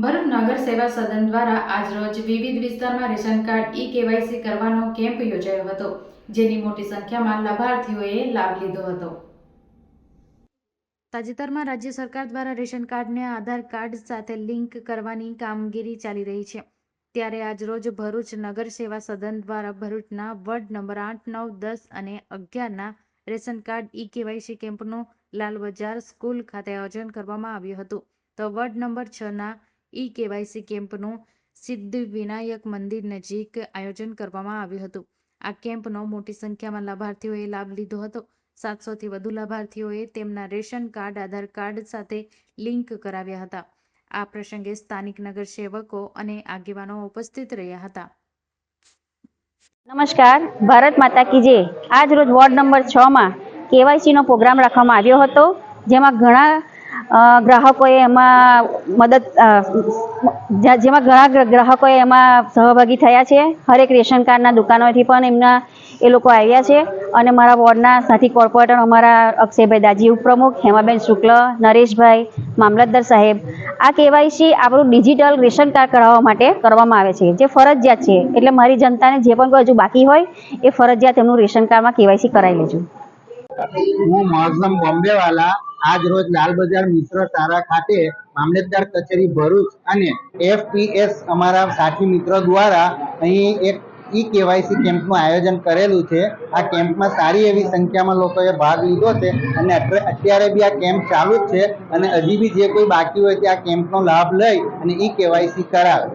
ભરૂચ નગર સેવા સદન દ્વારા આજરોજ વિવિધ વિસ્તારમાં રેશન કાર્ડ કેવાયસી કરવાનો કેમ્પ યોજાયો હતો, જેની મોટી સંખ્યામાં લાભાર્થીઓએ લાભ લીધો હતો। તાજેતરમાં રાજ્ય સરકાર દ્વારા રેશન કાર્ડને આધાર કાર્ડ સાથે લિંક કરવાની કામગીરી ચાલી રહી છે, ત્યારે આજરોજ ભરૂચ નગર સેવા સદન દ્વારા ભરૂચના વોર્ડ નંબર 8, 9, 10 અને 11ના રેશન કાર્ડ કેવાયસી કેમ્પનું લાલ બજાર સ્કૂલ ખાતે આયોજન કરવામાં આવ્યું હતું। તો વોર્ડ નંબર 6ના કેવાયસી કેમ્પનું સિદ્ધિવિનાયક મંદિર નજીક આયોજન કરવામાં આવ્યું હતું। આ કેમ્પનો મોટી સંખ્યામાં લાભાર્થીઓએ લાભ લીધો હતો। 700થી વધુ લાભાર્થીઓએ તેમના રેશન કાર્ડ આધાર કાર્ડ સાથે લિંક કરાવ્યા હતા। આ પ્રસંગે સ્થાનિક નગર સેવકો અને આગેવાનો ઉપસ્થિત રહ્યા હતા। નમસ્કાર, ભારત માતા કી જય। આજ રોજ વોર્ડ નંબર 6 માં કેવાયસી નો પ્રોગ્રામ રાખવામાં આવ્યો હતો, જેમાં ઘણા ગ્રાહકોએ એમાં સહભાગી થયા છે। હરેક રેશન કાર્ડના દુકાનોથી પણ એ લોકો આવ્યા છે અને મારા વોર્ડના સાથી કોર્પોરેટર અમારા અક્ષયભાઈ દાજી, ઉપપ્રમુખ હેમાબેન શુક્લ, નરેશભાઈ, મામલતદાર સાહેબ, આ કેવાયસી આપણું ડિજિટલ રેશન કાર્ડ કરાવવા માટે કરવામાં આવે છે, જે ફરજિયાત છે। એટલે મારી જનતાને જે પણ કોઈ હજુ બાકી હોય એ ફરજિયાત એમનું રેશન કાર્ડમાં કેવાયસી કરાવી લેજો। હું મોહઝમ બોમ્બેવાલા આજ રોજ લાલ બજાર મિત્ર તારા ખાતે મામલતદાર કચેરી ભરૂચ અને FPS અમારા સાથી મિત્રો દ્વારા અહીં એક કેવાયસી કેમ્પનું આયોજન કરેલું છે। આ કેમ્પમાં સારી એવી સંખ્યામાં લોકોએ ભાગ લીધો છે અને અત્યારે બી આ કેમ્પ ચાલુ જ છે અને હજી બી જે કોઈ બાકી હોય તે આ કેમ્પનો લાભ લઈ અને કેવાયસી કરાવે।